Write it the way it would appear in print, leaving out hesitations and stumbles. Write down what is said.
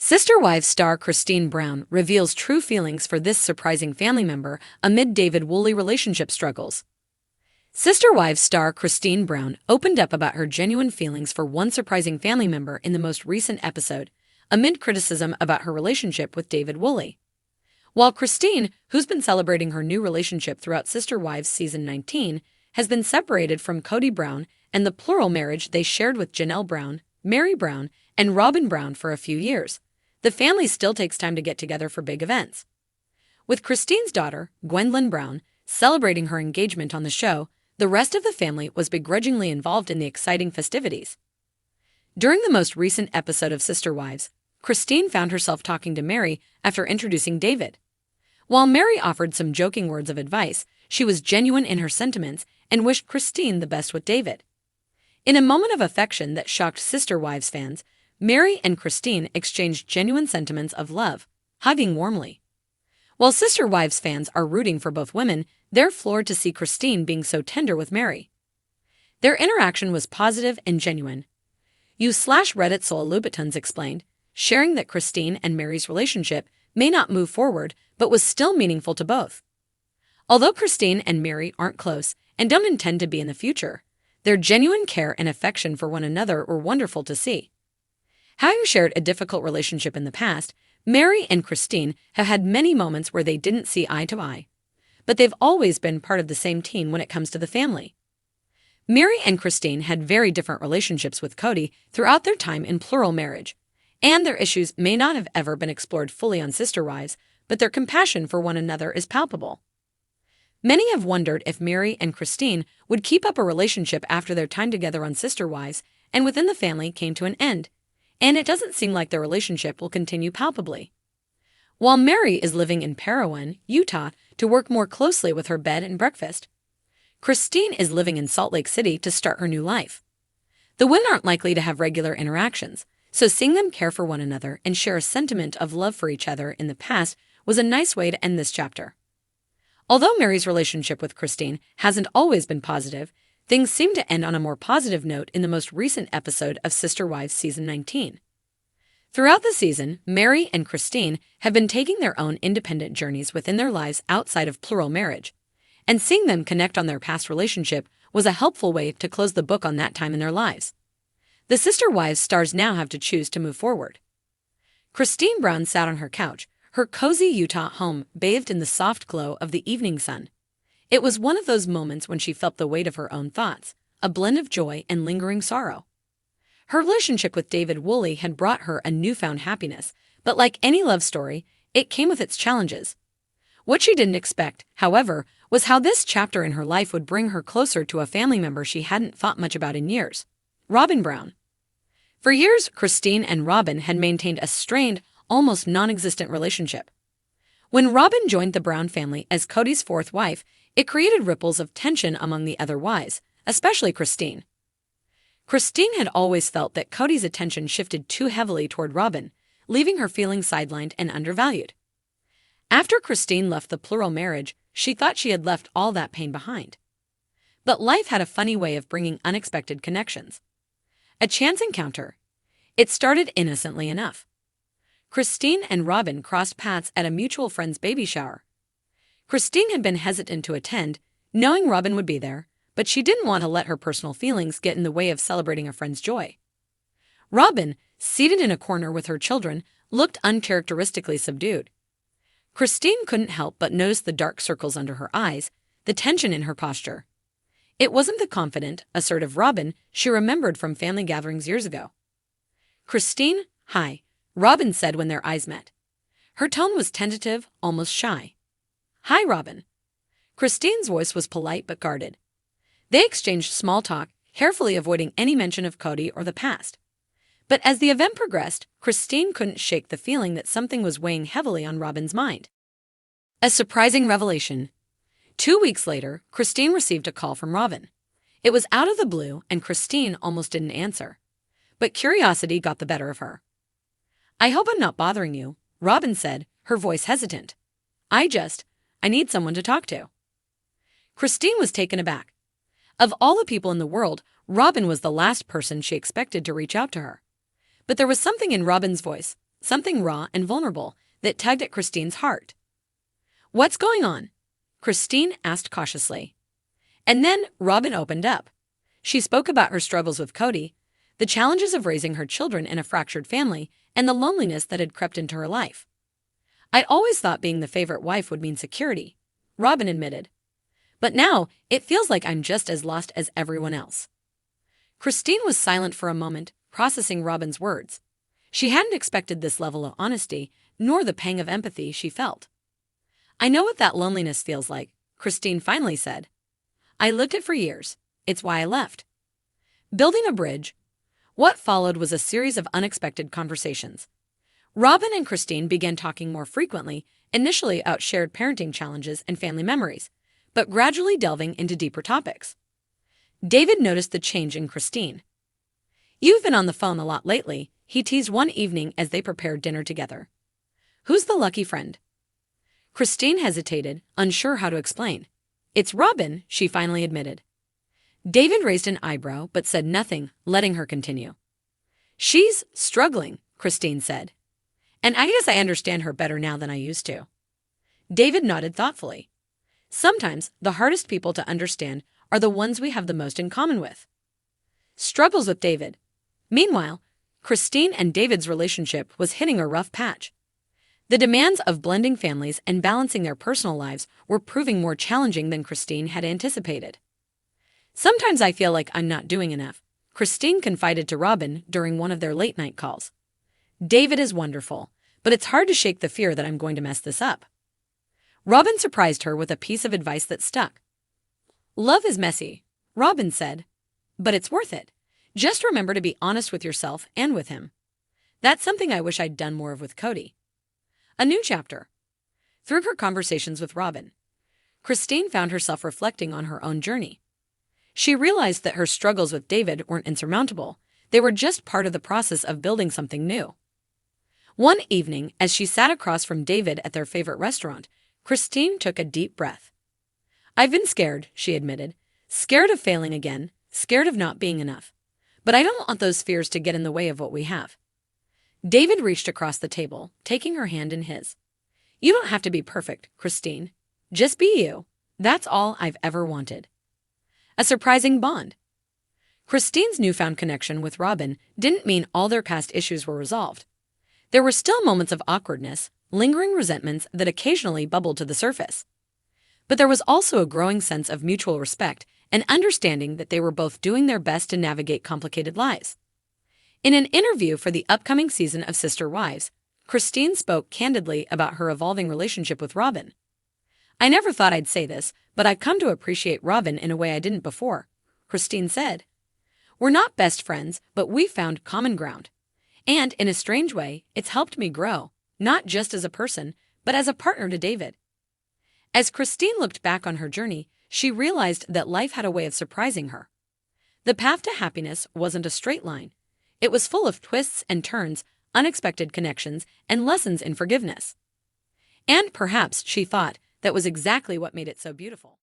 Sister Wives star Cristin Brown reveals true feelings for this surprising family member amid David Woolley relationship struggles. Sister Wives star Cristin Brown opened up about her genuine feelings for one surprising family member in the most recent episode, amid criticism about her relationship with David Woolley. While Cristin, who's been celebrating her new relationship throughout Sister Wives season 19, has been separated from Kody Brown and the plural marriage they shared with Janelle Brown, Meri Brown, and Robyn Brown for a few years, the family still takes time to get together for big events. With Cristin's daughter, Gwendolyn Brown, celebrating her engagement on the show, the rest of the family was begrudgingly involved in the exciting festivities. During the most recent episode of Sister Wives, Cristin found herself talking to Meri after introducing David. While Meri offered some joking words of advice, she was genuine in her sentiments and wished Cristin the best with David. In a moment of affection that shocked Sister Wives fans, Meri and Cristin exchanged genuine sentiments of love, hugging warmly. While Sister Wives fans are rooting for both women, they're floored to see Cristin being so tender with Meri. Their interaction was positive and genuine. U/Reddit Soul Louboutins explained, sharing that Cristin and Meri's relationship may not move forward but was still meaningful to both. Although Cristin and Meri aren't close and don't intend to be in the future, their genuine care and affection for one another were wonderful to see. Having shared a difficult relationship in the past, Meri and Cristin have had many moments where they didn't see eye to eye, but they've always been part of the same team when it comes to the family. Meri and Cristin had very different relationships with Kody throughout their time in plural marriage, and their issues may not have ever been explored fully on Sister Wives, but their compassion for one another is palpable. Many have wondered if Meri and Cristin would keep up a relationship after their time together on Sister Wives and within the family came to an end, and it doesn't seem like their relationship will continue palpably. While Meri is living in Parowan, Utah, to work more closely with her bed and breakfast, Cristin is living in Salt Lake City to start her new life. The women aren't likely to have regular interactions, so seeing them care for one another and share a sentiment of love for each other in the past was a nice way to end this chapter. Although Meri's relationship with Cristin hasn't always been positive, things seem to end on a more positive note in the most recent episode of Sister Wives season 19. Throughout the season, Meri and Cristin have been taking their own independent journeys within their lives outside of plural marriage, and seeing them connect on their past relationship was a helpful way to close the book on that time in their lives. The Sister Wives stars now have to choose to move forward. Cristin Brown sat on her couch, her cozy Utah home bathed in the soft glow of the evening sun. It was one of those moments when she felt the weight of her own thoughts, a blend of joy and lingering sorrow. Her relationship with David Woolley had brought her a newfound happiness, but like any love story, it came with its challenges. What she didn't expect, however, was how this chapter in her life would bring her closer to a family member she hadn't thought much about in years, Robyn Brown. For years, Cristin and Robyn had maintained a strained, almost non-existent relationship. When Robyn joined the Brown family as Kody's fourth wife, it created ripples of tension among the other wives, especially Cristin. Cristin had always felt that Kody's attention shifted too heavily toward Robyn, leaving her feeling sidelined and undervalued. After Cristin left the plural marriage, she thought she had left all that pain behind. But life had a funny way of bringing unexpected connections. A chance encounter. It started innocently enough. Cristin and Robyn crossed paths at a mutual friend's baby shower. Cristin had been hesitant to attend, knowing Robyn would be there, but she didn't want to let her personal feelings get in the way of celebrating a friend's joy. Robyn, seated in a corner with her children, looked uncharacteristically subdued. Cristin couldn't help but notice the dark circles under her eyes, the tension in her posture. It wasn't the confident, assertive Robyn she remembered from family gatherings years ago. "Cristin, hi," Robyn said when their eyes met. Her tone was tentative, almost shy. "Hi, Robyn." Cristin's voice was polite but guarded. They exchanged small talk, carefully avoiding any mention of Kody or the past. But as the event progressed, Cristin couldn't shake the feeling that something was weighing heavily on Robyn's mind. A surprising revelation. 2 weeks later, Cristin received a call from Robyn. It was out of the blue, and Cristin almost didn't answer. But curiosity got the better of her. "I hope I'm not bothering you," Robyn said, her voice hesitant. I need someone to talk to." Cristin was taken aback. Of all the people in the world, Robyn was the last person she expected to reach out to her. But there was something in Robyn's voice, something raw and vulnerable that tugged at Cristine's heart. "What's going on?" Cristin asked cautiously. And then Robin opened up. She spoke about her struggles with Cody, the challenges of raising her children in a fractured family, and the loneliness that had crept into her life. "I'd always thought being the favorite wife would mean security," Robin admitted. "But now it feels like I'm just as lost as everyone else." Cristin was silent for a moment, processing Robin's words. She hadn't expected this level of honesty, nor the pang of empathy she felt. "I know what that loneliness feels like," Cristin finally said. "I lived it for years. It's why I left." Building a bridge. What followed was a series of unexpected conversations. Robin and Cristin began talking more frequently, initially about shared parenting challenges and family memories, but gradually delving into deeper topics. David noticed the change in Cristin. "You've been on the phone a lot lately," he teased one evening as they prepared dinner together. "Who's the lucky friend?" Cristin hesitated, unsure how to explain. "It's Robin," she finally admitted. David raised an eyebrow but said nothing, letting her continue. "She's struggling," Cristin said. "And I guess I understand her better now than I used to." David nodded thoughtfully. "Sometimes the hardest people to understand are the ones we have the most in common with." Struggles with David. Meanwhile, Cristin and David's relationship was hitting a rough patch. The demands of blending families and balancing their personal lives were proving more challenging than Cristin had anticipated. "Sometimes I feel like I'm not doing enough," Cristin confided to Robin during one of their late-night calls. "David is wonderful, but it's hard to shake the fear that I'm going to mess this up." Robin surprised her with a piece of advice that stuck. "Love is messy," Robin said, "but it's worth it. Just remember to be honest with yourself and with him." That's something I wish I'd done more of with Cody. A new chapter. Through her conversations with Robin, Cristin found herself reflecting on her own journey. She realized that her struggles with David weren't insurmountable. They were just part of the process of building something new. One evening, as she sat across from David at their favorite restaurant, Cristin took a deep breath. "I've been scared," she admitted. "Scared of failing again, scared of not being enough. But I don't want those fears to get in the way of what we have." David reached across the table, taking her hand in his. "You don't have to be perfect, Cristin. Just be you. That's all I've ever wanted." A surprising bond. Cristin's newfound connection with Robin didn't mean all their past issues were resolved. There were still moments of awkwardness, lingering resentments that occasionally bubbled to the surface. But there was also a growing sense of mutual respect and understanding that they were both doing their best to navigate complicated lives. In an interview for the upcoming season of Sister Wives, Cristin spoke candidly about her evolving relationship with Robin. "I never thought I'd say this, but I've come to appreciate Robin in a way I didn't before," Cristin said. "We're not best friends, but we've found common ground. And in a strange way, it's helped me grow, not just as a person, but as a partner to David." As Cristin looked back on her journey, she realized that life had a way of surprising her. The path to happiness wasn't a straight line. It was full of twists and turns, unexpected connections, and lessons in forgiveness. And perhaps, she thought, that was exactly what made it so beautiful.